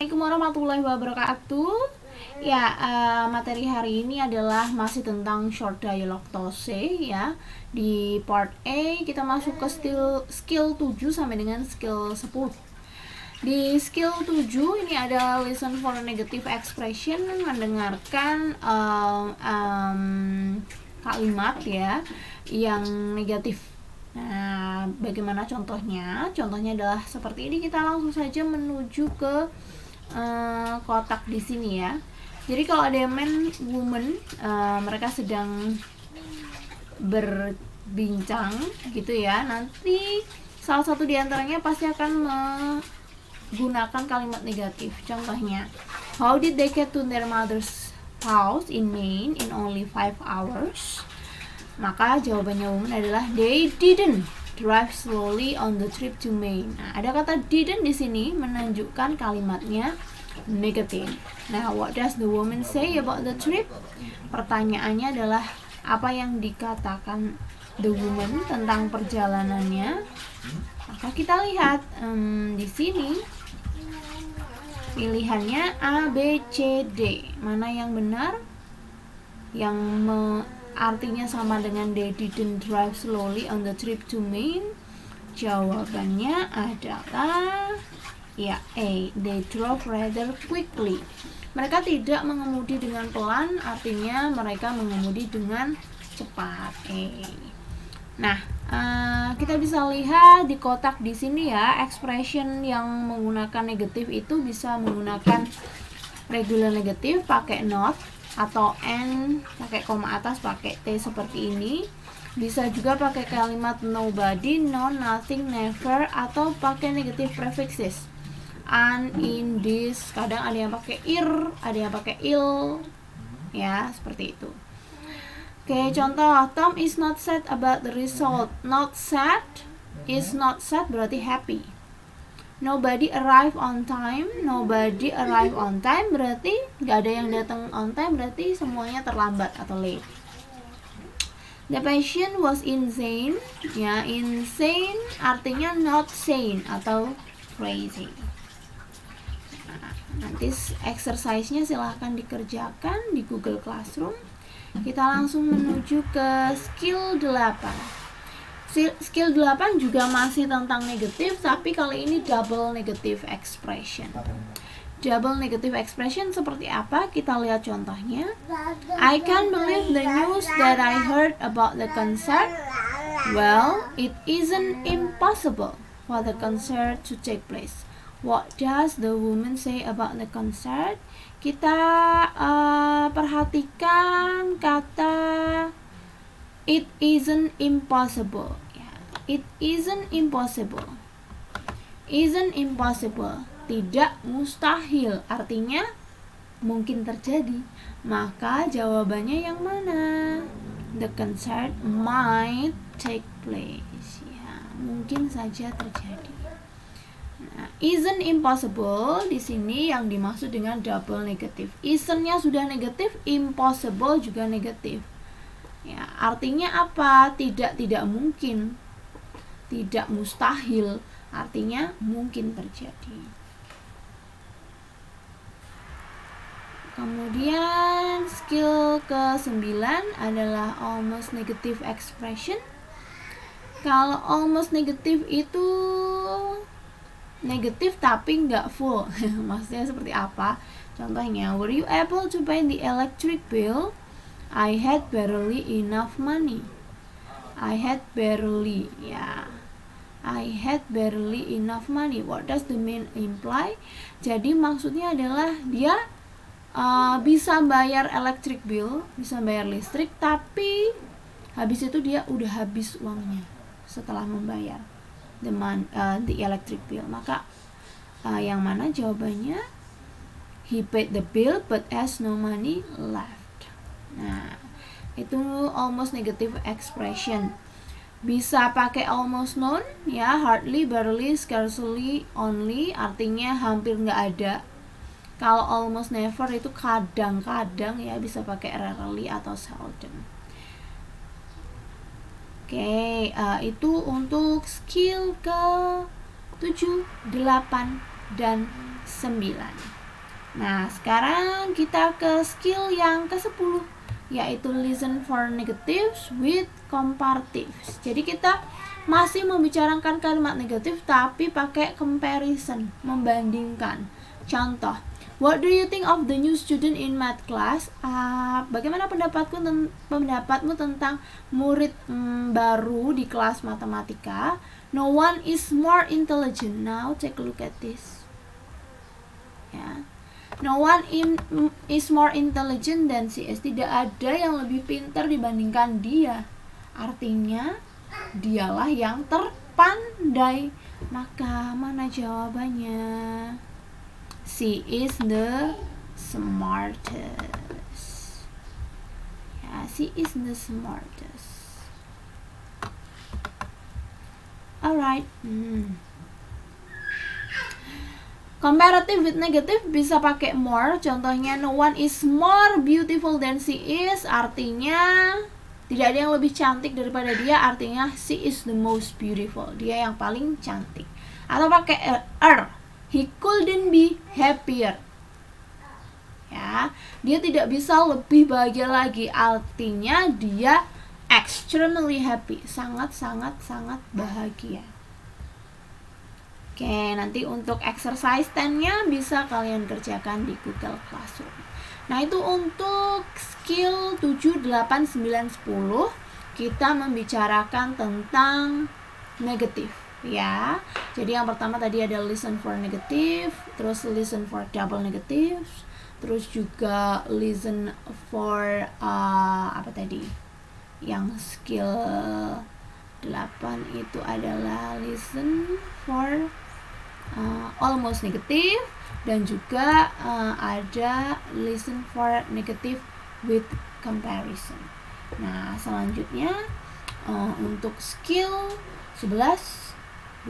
Assalamualaikum warahmatullahi wabarakatuh. Ya, materi hari ini adalah masih tentang short dialogue tose ya. Di part A kita masuk ke skill 7 sampai dengan skill 10. Di skill 7 ini ada listen for negative expression, mendengarkan kalimat ya yang negatif. Nah, bagaimana contohnya? Contohnya adalah seperti ini. Kita langsung saja menuju ke kotak di sini ya. Jadi kalau ada man, woman, mereka sedang berbincang gitu ya. Nanti salah satu di antaranya pasti akan menggunakan kalimat negatif. Contohnya, how did they get to their mother's house in Maine in only 5 hours? Maka jawabannya woman adalah they didn't drive slowly on the trip to Maine. Nah, ada kata didn't di sini menunjukkan kalimatnya negative. Nah, what does the woman say about the trip? Pertanyaannya adalah apa yang dikatakan the woman tentang perjalanannya. Maka kita lihat di sini pilihannya A, B, C, D. Mana yang benar? Yang artinya sama dengan they didn't drive slowly on the trip to Maine. Jawabannya adalah ya A, they drove rather quickly. Mereka tidak mengemudi dengan pelan, artinya mereka mengemudi dengan cepat. Nah, kita bisa lihat di kotak di sini ya, expression yang menggunakan negatif itu bisa menggunakan regular negatif pakai not, atau n pakai koma atas pakai t seperti ini. Bisa juga pakai kalimat nobody, none, nothing, never, atau pakai negative prefixes an, in, this. Kadang ada yang pakai ir, ada yang pakai il ya, seperti itu. Oke, contoh, Tom is not sad about the result. Not sad is not sad berarti happy. Nobody arrive on time. Nobody arrive on time berarti gak ada yang datang on time, berarti semuanya terlambat atau late. The patient was insane. Ya, insane artinya not sane atau crazy. Nah, nanti exercise-nya silahkan dikerjakan di Google Classroom. Kita langsung menuju ke skill 8. Skill 8 juga masih tentang negatif, tapi kali ini double negative expression. Double negative expression seperti apa? Kita lihat contohnya. I can't believe the news that I heard about the concert. Well, it isn't impossible for the concert to take place. What does the woman say about the concert? Kita perhatikan kata it isn't impossible. It isn't impossible. Isn't impossible, tidak mustahil, artinya mungkin terjadi. Maka jawabannya yang mana? The concert might take place. Ya, mungkin saja terjadi. Nah, isn't impossible di sini yang dimaksud dengan double negatif. Isn't-nya sudah negatif, impossible juga negatif. Ya, artinya apa? Tidak mungkin, tidak mustahil, artinya mungkin terjadi. Kemudian skill ke-9 adalah almost negative expression. Kalau almost negative itu negatif tapi nggak full. Maksudnya seperti apa? Contohnya, were you able to pay the electric bill? I had barely enough money. I had barely, ya. I had barely enough money. What does the mean imply? Jadi maksudnya adalah dia bisa bayar electric bill, bisa bayar listrik, tapi habis itu dia udah habis uangnya setelah membayar the electric bill. Maka yang mana jawabannya? He paid the bill but has no money left. Nah, itu almost negative expression. Bisa pakai almost none ya, hardly, barely, scarcely, only, artinya hampir nggak ada. Kalau almost never itu kadang-kadang ya, bisa pakai rarely atau seldom. Oke, itu untuk skill ke 7, 8, dan Nah, sekarang kita ke skill yang ke-10, yaitu listen for negatives with comparatives. Jadi kita masih membicarakan kalimat negatif tapi pakai comparison, membandingkan. Contoh, what do you think of the new student in math class? Bagaimana pendapatmu tentang murid baru di kelas matematika? No one is more intelligent. Now take a look at this. Ya. No one is more intelligent than she is. Tidak ada yang lebih pintar dibandingkan dia. Artinya dialah yang terpandai. Maka mana jawabannya? She is the smartest. Ya, she is the smartest. Alright. Comparative with negative bisa pakai more. Contohnya, no one is more beautiful than she is. Artinya tidak ada yang lebih cantik daripada dia. Artinya she is the most beautiful. Dia yang paling cantik. Atau pakai he couldn't be happier. Ya, dia tidak bisa lebih bahagia lagi. Artinya dia extremely happy. Sangat bahagia. Oke, nanti untuk exercise 10-nya bisa kalian kerjakan di Google Classroom. Nah, itu untuk skill 7, 8, 9, 10 kita membicarakan tentang negatif, ya. Jadi yang pertama tadi ada listen for negative, terus listen for double negative, terus juga listen for apa tadi? Yang skill 8 itu adalah listen for almost negative, dan juga ada listen for negative with comparison. Nah, selanjutnya untuk skill 11,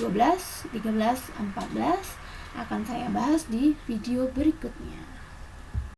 12, 13, 14 akan saya bahas di video berikutnya.